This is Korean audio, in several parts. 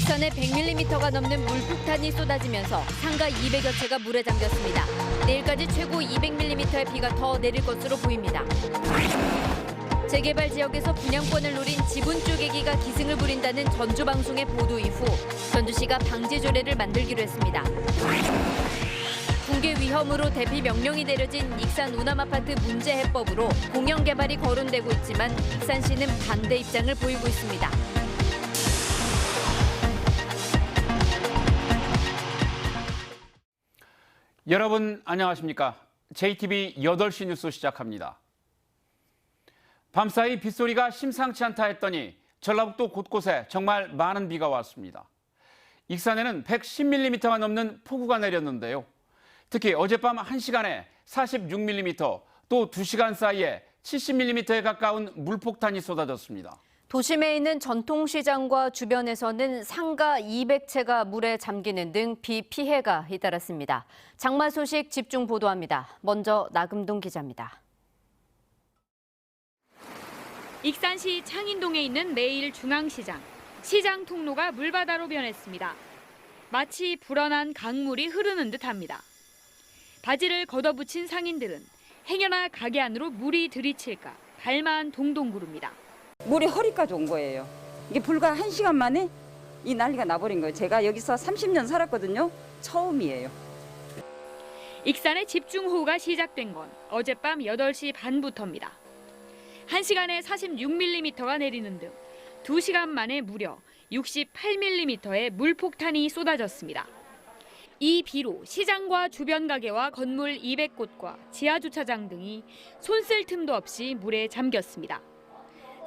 익산에 100mm가 넘는 물폭탄이 쏟아지면서 상가 200여 채가 물에 잠겼습니다. 내일까지 최고 200mm의 비가 더 내릴 것으로 보입니다. 재개발 지역에서 분양권을 노린 지분 쪼개기가 기승을 부린다는 전주방송의 보도 이후 전주시가 방지 조례를 만들기로 했습니다. 붕괴 위험으로 대피 명령이 내려진 익산 우남아파트 문제 해법으로 공영 개발이 거론되고 있지만 익산시는 반대 입장을 보이고 있습니다. 여러분 안녕하십니까? JTB 8시 뉴스 시작합니다. 밤사이 빗소리가 심상치 않다 했더니 전라북도 곳곳에 정말 많은 비가 왔습니다. 익산에는 110mm가 넘는 폭우가 내렸는데요. 특히 어젯밤 1시간에 46mm, 또 2시간 사이에 70mm에 가까운 물폭탄이 쏟아졌습니다. 도심에 있는 전통시장과 주변에서는 상가 200채가 물에 잠기는 등 비 피해가 잇따랐습니다. 장마 소식 집중 보도합니다. 먼저 나금동 기자입니다. 익산시 창인동에 있는 매일 중앙시장. 시장 통로가 물바다로 변했습니다. 마치 불어난 강물이 흐르는 듯합니다. 바지를 걷어붙인 상인들은 행여나 가게 안으로 물이 들이칠까 발만 동동 구릅니다. 물이 허리까지 온 거예요. 이게 불과 1시간 만에 이 난리가 나버린 거예요. 제가 여기서 30년 살았거든요. 처음이에요. 익산의 집중호우가 시작된 건 어젯밤 8시 반부터입니다. 1시간에 46mm가 내리는 등 2시간 만에 무려 68mm의 물폭탄이 쏟아졌습니다. 이 비로 시장과 주변 가게와 건물 200곳과 지하주차장 등이 손 쓸 틈도 없이 물에 잠겼습니다.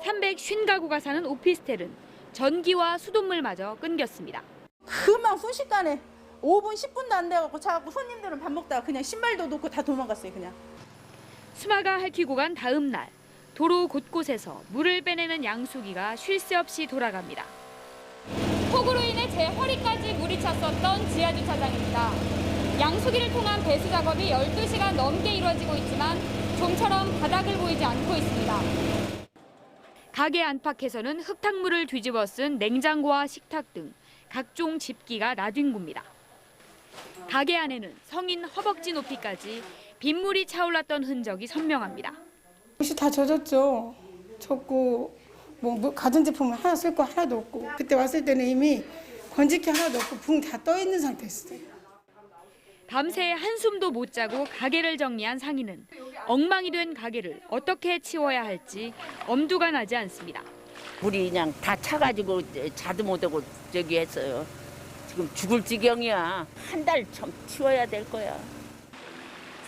350가구가 사는 오피스텔은 전기와 수돗물마저 끊겼습니다. 금방 순식간에 5분, 10분도 안 돼갖고 자꾸 손님들은 밥 먹다가 그냥 신발도 놓고 다 도망갔어요, 그냥. 수마가 핥히고 간 다음 날, 도로 곳곳에서 물을 빼내는 양수기가 쉴 새 없이 돌아갑니다. 폭우로 인해 제 허리까지 물이 찼었던 지하주차장입니다. 양수기를 통한 배수 작업이 12시간 넘게 이루어지고 있지만 좀처럼 바닥을 보이지 않고 있습니다. 가게 안팎에서는 흙탕물을 뒤집어 쓴 냉장고와 식탁 등 각종 집기가 나뒹 굽니다. 가게 안에는 성인 허벅지 높이까지 빗물이 차올랐던 흔적이 선명합니다. 옷이 다 젖었죠. 젖고 뭐 가전제품은 하나 쓸 거 하나도 없고 그때 왔을 때는 이미 건지기 하나도 없고 붕 다 떠 있는 상태였어요. 밤새 한숨도 못 자고 가게를 정리한 상인은 엉망이 된 가게를 어떻게 치워야 할지 엄두가 나지 않습니다. 물이 그냥 다 차가지고 자도 못하고 저기 했어요. 지금 죽을 지경이야. 한 달 좀 치워야 될 거야.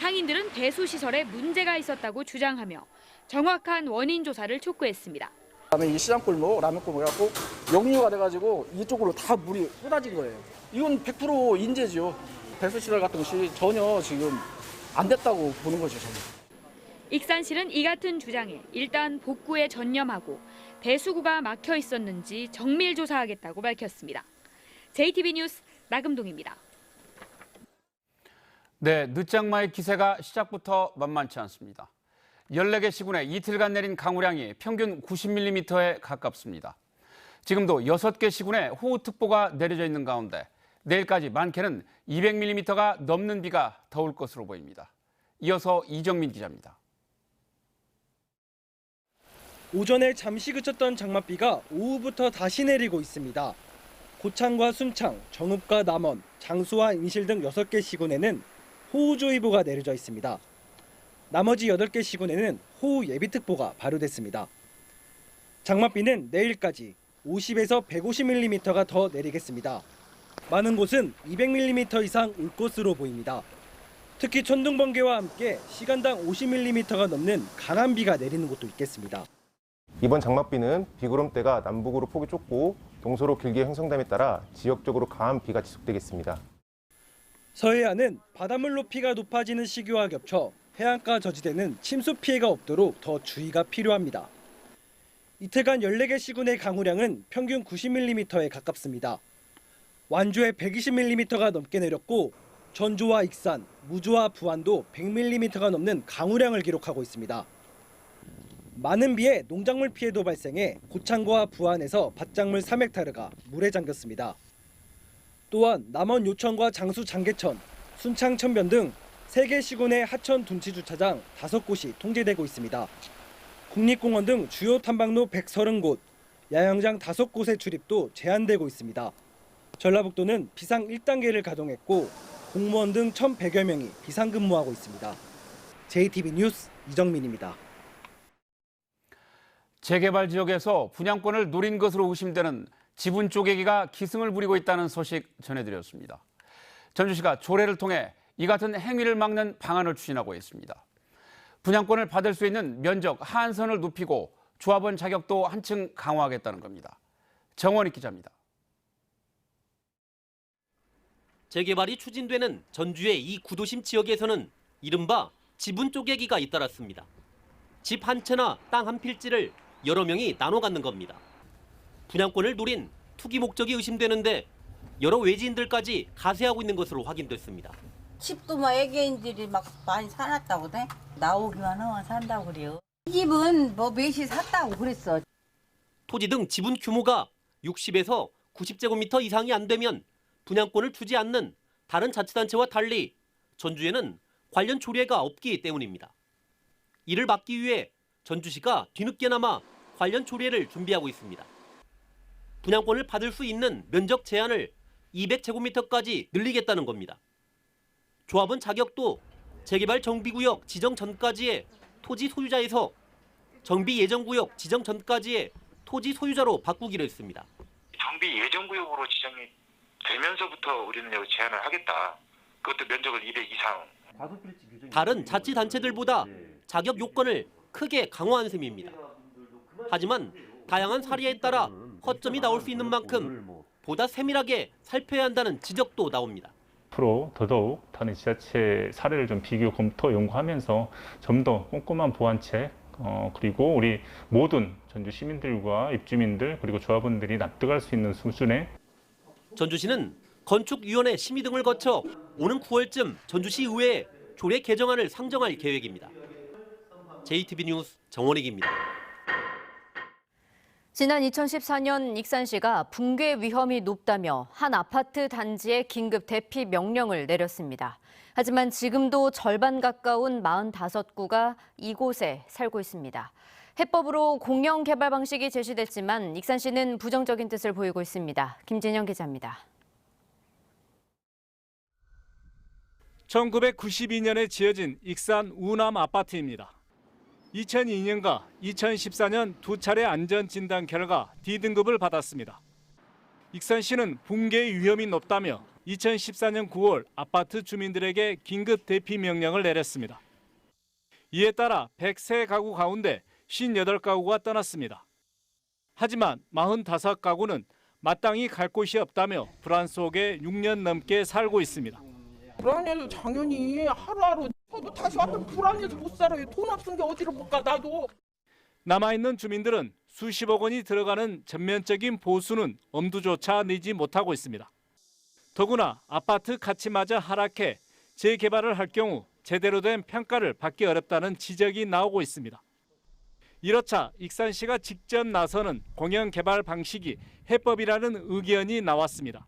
상인들은 배수시설에 문제가 있었다고 주장하며 정확한 원인 조사를 촉구했습니다. 그다음에 이 시장골목, 라면골목 해갖고 역류가 돼가지고 이쪽으로 다 물이 쏟아진 거예요. 이건 100% 인재죠. 배수시설 같은 것이 전혀 지금 안 됐다고 보는 거죠, 저는. 익산시는 이 같은 주장에 일단 복구에 전념하고 배수구가 막혀 있었는지 정밀 조사하겠다고 밝혔습니다. JTB 뉴스 나금동입니다. 네, 늦장마의 기세가 시작부터 만만치 않습니다. 14개 시군에 이틀간 내린 강우량이 평균 90mm에 가깝습니다. 지금도 6개 시군에 호우특보가 내려져 있는 가운데 내일까지 많게는 200mm가 넘는 비가 더 올 것으로 보입니다. 이어서 이정민 기자입니다. 오전에 잠시 그쳤던 장맛비가 오후부터 다시 내리고 있습니다. 고창과 순창, 정읍과 남원, 장수와 인실 등 6개 시군에는 호우주의보가 내려져 있습니다. 나머지 8개 시군에는 호우 예비특보가 발효됐습니다. 장맛비는 내일까지 50에서 150mm가 더 내리겠습니다. 많은 곳은 200mm 이상 올 것으로 보입니다. 특히 천둥번개와 함께 시간당 50mm가 넘는 강한 비가 내리는 곳도 있겠습니다. 이번 장맛비는 비구름대가 남북으로 폭이 좁고 동서로 길게 형성됨에 따라 지역적으로 강한 비가 지속되겠습니다. 서해안은 바닷물 높이가 높아지는 시기와 겹쳐 해안가 저지대는 침수 피해가 없도록 더 주의가 필요합니다. 이틀간 14개 시군의 강우량은 평균 90mm에 가깝습니다. 완주에 120mm가 넘게 내렸고 전주와 익산, 무주와 부안도 100mm가 넘는 강우량을 기록하고 있습니다. 많은 비에 농작물 피해도 발생해 고창과 부안에서 밭작물 3헥타르가 물에 잠겼습니다. 또한 남원 요천과 장수 장계천, 순창 천변 등 3개 시군의 하천 둔치 주차장 5곳이 통제되고 있습니다. 국립공원 등 주요 탐방로 130곳, 야영장 5곳의 출입도 제한되고 있습니다. 전라북도는 비상 1단계를 가동했고 공무원 등 1,100여 명이 비상근무하고 있습니다. JTB 뉴스 이정민입니다. 재개발 지역에서 분양권을 노린 것으로 의심되는 지분 쪼개기가 기승을 부리고 있다는 소식 전해드렸습니다. 전주시가 조례를 통해 이 같은 행위를 막는 방안을 추진하고 있습니다. 분양권을 받을 수 있는 면적 한선을 높이고 조합원 자격도 한층 강화하겠다는 겁니다. 정원익 기자입니다. 재개발이 추진되는 전주의 이 구도심 지역에서는 이른바 지분 쪼개기가 잇따랐습니다. 집 한 채나 땅 한 필지를 여러 명이 나눠 갖는 겁니다. 분양권을 노린 투기 목적이 의심되는데 여러 외지인들까지 가세하고 있는 것으로 확인됐습니다. 집도 뭐 애개인들이 막 많이 사놨다고 돼? 나오기만 하면 산다고 그래요. 이 집은 뭐 몇이 샀다고 그랬어. 토지 등 지분 규모가 60에서 90제곱미터 이상이 안 되면 분양권을 주지 않는 다른 자치단체와 달리 전주에는 관련 조례가 없기 때문입니다. 이를 막기 위해 전주시가 뒤늦게나마 관련 조례를 준비하고 있습니다. 분양권을 받을 수 있는 면적 제한을 200제곱미터까지 늘리겠다는 겁니다. 조합원 자격도 재개발 정비구역 지정 전까지의 토지 소유자에서 정비 예정구역 지정 전까지의 토지 소유자로 바꾸기로 했습니다. 정비 예정구역으로 지정이 되면서부터 우리는 여기 제한을 하겠다. 그것도 면적을 200 이상. 다른 자치단체들보다 자격 요건을 크게 강화한 셈입니다. 하지만 다양한 사례에 따라 허점이 나올 수 있는 만큼 보다 세밀하게 살펴야 한다는 지적도 나옵니다. 앞으로 더더욱 다른 지자체 사례를 좀 비교 검토 연구하면서 좀 더 꼼꼼한 보완책 그리고 우리 모든 전주 시민들과 입주민들 그리고 조합원들이 납득할 수 있는 수준의 전주시는 건축위원회 심의 등을 거쳐 오는 9월쯤 전주시 의회에 조례 개정안을 상정할 계획입니다. JTB 뉴스 정원익입니다. 지난 2014년 익산시가 붕괴 위험이 높다며 한 아파트 단지에 긴급 대피 명령을 내렸습니다. 하지만 지금도 절반 가까운 45구가 이곳에 살고 있습니다. 해법으로 공영 개발 방식이 제시됐지만 익산시는 부정적인 뜻을 보이고 있습니다. 김진영 기자입니다. 1992년에 지어진 익산 우남 아파트입니다. 2002년과 2014년 두 차례 안전진단 결과 D등급을 받았습니다. 익산시는 붕괴 위험이 높다며 2014년 9월 아파트 주민들에게 긴급 대피 명령을 내렸습니다. 이에 따라 103가구 가운데 58가구가 떠났습니다. 하지만 45가구는 마땅히 갈 곳이 없다며 불안 속에 6년 넘게 살고 있습니다. 불안해서 당연히 하루하루 저도 다시 앞에 불안해서 못 살아요. 돈 없은 게 어디로 못 가 나도. 남아있는 주민들은 수십억 원이 들어가는 전면적인 보수는 엄두조차 내지 못하고 있습니다. 더구나 아파트 가치마저 하락해 재개발을 할 경우 제대로 된 평가를 받기 어렵다는 지적이 나오고 있습니다. 이렇자 익산시가 직접 나서는 공영개발 방식이 해법이라는 의견이 나왔습니다.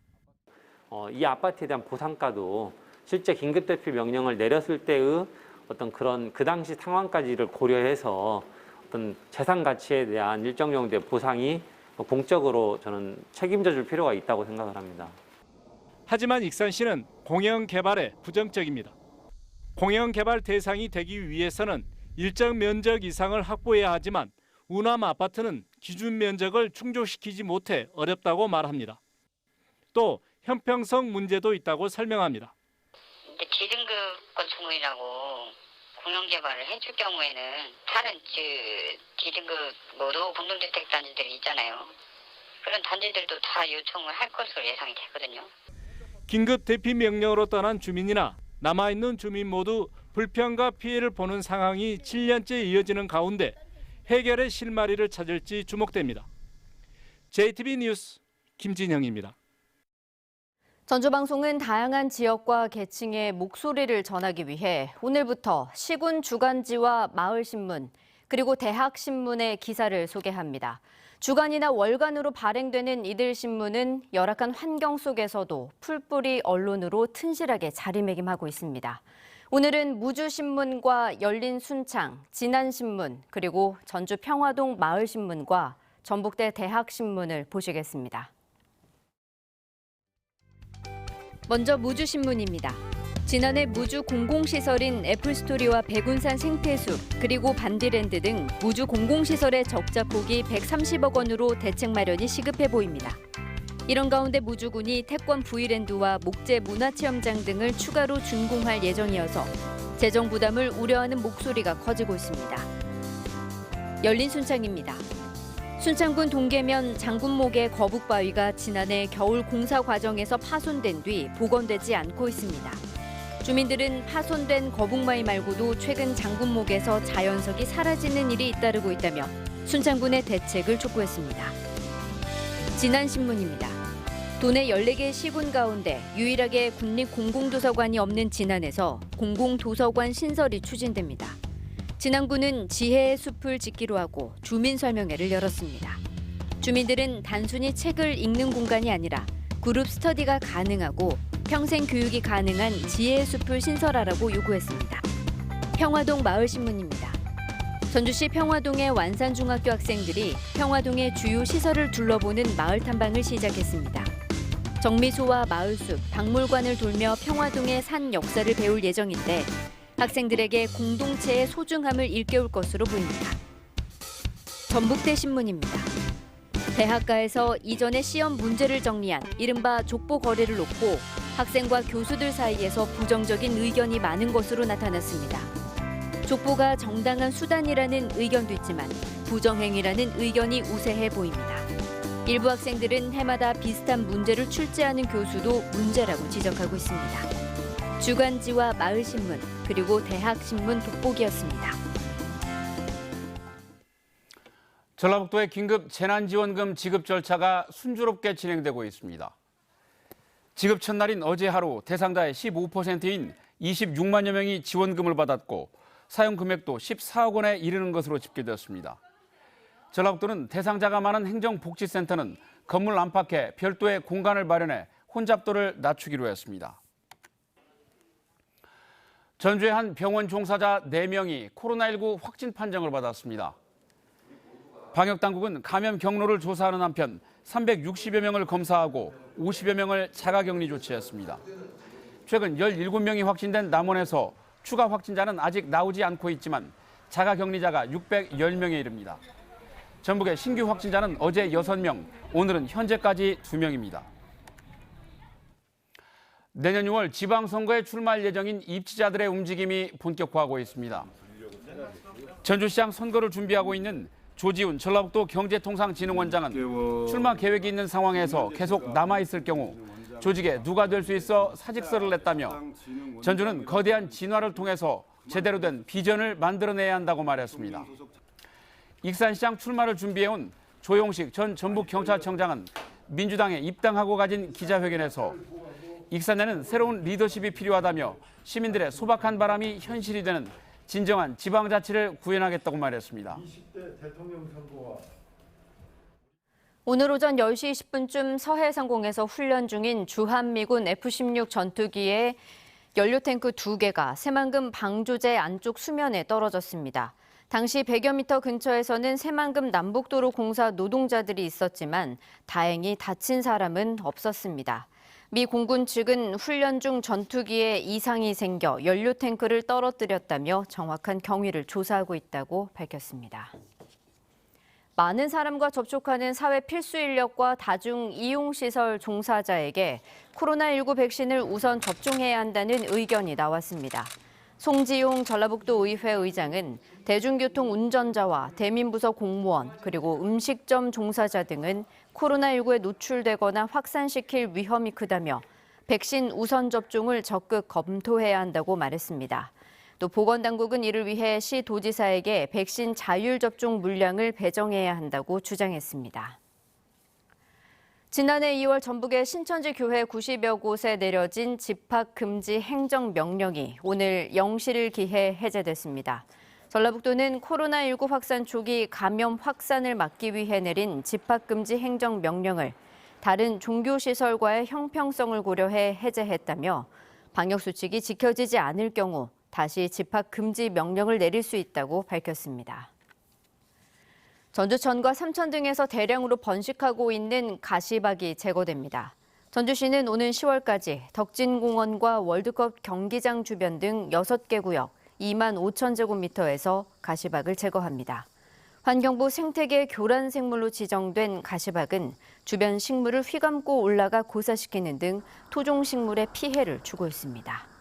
이 아파트에 대한 보상가도 실제 긴급대피 명령을 내렸을 때의 어떤 그런 그 당시 상황까지를 고려해서 어떤 재산 가치에 대한 일정 정도의 보상이 공적으로 저는 책임져 줄 필요가 있다고 생각을 합니다. 하지만 익산시는 공영개발에 부정적입니다. 공영개발 대상이 되기 위해서는 일정 면적 이상을 확보해야 하지만 우남 아파트는 기준 면적을 충족시키지 못해 어렵다고 말합니다. 또 형평성 문제도 있다고 설명합니다. D등급 건축물이라고 공영개발을 해줄 경우에는 다른 D등급 노후 공동주택 단지들이 있잖아요. 그런 단지들도 다 요청을 할 것으로 예상이 되거든요. 긴급 대피 명령으로 떠난 주민이나 남아있는 주민 모두 불평과 피해를 보는 상황이 7년째 이어지는 가운데 해결의 실마리를 찾을지 주목됩니다. JTB 뉴스 김진형입니다. 전주방송은 다양한 지역과 계층의 목소리를 전하기 위해 오늘부터 시군 주간지와 마을신문 그리고 대학신문의 기사를 소개합니다. 주간이나 월간으로 발행되는 이들 신문은 열악한 환경 속에서도 풀뿌리 언론으로 튼실하게 자리매김하고 있습니다. 오늘은 무주신문과 열린순창, 진안신문, 그리고 전주 평화동 마을신문과 전북대 대학신문을 보시겠습니다. 먼저 무주신문입니다. 지난해 무주 공공시설인 애플스토리와 백운산 생태숲, 그리고 반디랜드 등 무주 공공시설의 적자 폭이 130억 원으로 대책 마련이 시급해 보입니다. 이런 가운데 무주군이 태권 V랜드와 목재 문화체험장 등을 추가로 준공할 예정이어서 재정 부담을 우려하는 목소리가 커지고 있습니다. 열린순창입니다. 순창군 동계면 장군목의 거북바위가 지난해 겨울 공사 과정에서 파손된 뒤 복원되지 않고 있습니다. 주민들은 파손된 거북바위 말고도 최근 장군목에서 자연석이 사라지는 일이 잇따르고 있다며 순창군의 대책을 촉구했습니다. 진안신문입니다. 도내 14개 시군 가운데 유일하게 국립공공도서관이 없는 진안에서 공공도서관 신설이 추진됩니다. 진안군은 지혜의 숲을 짓기로 하고 주민 설명회를 열었습니다. 주민들은 단순히 책을 읽는 공간이 아니라 그룹 스터디가 가능하고 평생 교육이 가능한 지혜의 숲을 신설하라고 요구했습니다. 평화동 마을신문입니다. 전주시 평화동의 완산중학교 학생들이 평화동의 주요 시설을 둘러보는 마을 탐방을 시작했습니다. 정미소와 마을숲, 박물관을 돌며 평화동의 산 역사를 배울 예정인데 학생들에게 공동체의 소중함을 일깨울 것으로 보입니다. 전북대 신문입니다. 대학가에서 이전의 시험 문제를 정리한 이른바 족보 거래를 놓고 학생과 교수들 사이에서 부정적인 의견이 많은 것으로 나타났습니다. 족보가 정당한 수단이라는 의견도 있지만 부정행위라는 의견이 우세해 보입니다. 일부 학생들은 해마다 비슷한 문제를 출제하는 교수도 문제라고 지적하고 있습니다. 주간지와 마을신문, 그리고 대학신문 돋보기였습니다. 전라북도의 긴급 재난지원금 지급 절차가 순조롭게 진행되고 있습니다. 지급 첫날인 어제 하루 대상자의 15%인 26만여 명이 지원금을 받았고 사용 금액도 14억 원에 이르는 것으로 집계되었습니다. 전라북도는 대상자가 많은 행정복지센터는 건물 안팎에 별도의 공간을 마련해 혼잡도를 낮추기로 했습니다. 전주의 한 병원 종사자 4명이 코로나19 확진 판정을 받았습니다. 방역당국은 감염 경로를 조사하는 한편 360여 명을 검사하고 50여 명을 자가격리 조치했습니다. 최근 17명이 확진된 남원에서 추가 확진자는 아직 나오지 않고 있지만 자가격리자가 610명에 이릅니다. 전북의 신규 확진자는 어제 6명, 오늘은 현재까지 2명입니다. 내년 6월 지방선거에 출마할 예정인 입지자들의 움직임이 본격화하고 있습니다. 전주시장 선거를 준비하고 있는 조지훈 전라북도 경제통상진흥원장은 출마 계획이 있는 상황에서 계속 남아있을 경우 조직에 누가 될 수 있어 사직서를 냈다며 전주는 거대한 진화를 통해서 제대로 된 비전을 만들어내야 한다고 말했습니다. 익산시장 출마를 준비해온 조용식 전 전북경찰청장은 민주당에 입당하고 가진 기자회견에서 익산에는 새로운 리더십이 필요하다며 시민들의 소박한 바람이 현실이 되는 진정한 지방자치를 구현하겠다고 말했습니다. 오늘 오전 10시 20분쯤 서해상공에서 훈련 중인 주한미군 F-16 전투기의 연료탱크 2개가 새만금 방조제 안쪽 수면에 떨어졌습니다. 당시 100여 미터 근처에서는 새만금 남북도로 공사 노동자들이 있었지만 다행히 다친 사람은 없었습니다. 미 공군 측은 훈련 중 전투기에 이상이 생겨 연료탱크를 떨어뜨렸다며 정확한 경위를 조사하고 있다고 밝혔습니다. 많은 사람과 접촉하는 사회 필수 인력과 다중 이용시설 종사자에게 코로나19 백신을 우선 접종해야 한다는 의견이 나왔습니다. 송지용 전라북도 의회 의장은 대중교통 운전자와 대민부서 공무원 그리고 음식점 종사자 등은 코로나19에 노출되거나 확산시킬 위험이 크다며 백신 우선 접종을 적극 검토해야 한다고 말했습니다. 또 보건당국은 이를 위해 시 도지사에게 백신 자율 접종 물량을 배정해야 한다고 주장했습니다. 지난해 2월 전북의 신천지 교회 90여 곳에 내려진 집합 금지 행정명령이 오늘 0시를 기해 해제됐습니다. 전라북도는 코로나19 확산 초기 감염 확산을 막기 위해 내린 집합금지 행정명령을 다른 종교시설과의 형평성을 고려해 해제했다며 방역수칙이 지켜지지 않을 경우 다시 집합금지 명령을 내릴 수 있다고 밝혔습니다. 전주천과 삼천 등에서 대량으로 번식하고 있는 가시박이 제거됩니다. 전주시는 오는 10월까지 덕진공원과 월드컵 경기장 주변 등 6개 구역 2만 5천 제곱미터에서 가시박을 제거합니다. 환경부 생태계 교란 생물로 지정된 가시박은 주변 식물을 휘감고 올라가 고사시키는 등 토종식물에 피해를 주고 있습니다.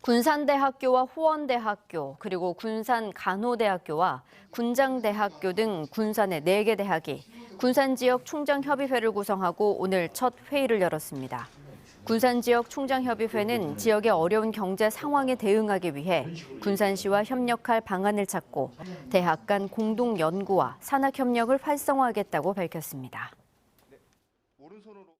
군산대학교와 호원대학교, 그리고 군산간호대학교와 군장대학교 등 군산의 4개 대학이 군산지역 총장협의회를 구성하고 오늘 첫 회의를 열었습니다. 군산지역 총장협의회는 지역의 어려운 경제 상황에 대응하기 위해 군산시와 협력할 방안을 찾고 대학 간 공동 연구와 산학 협력을 활성화하겠다고 밝혔습니다. 오른손으로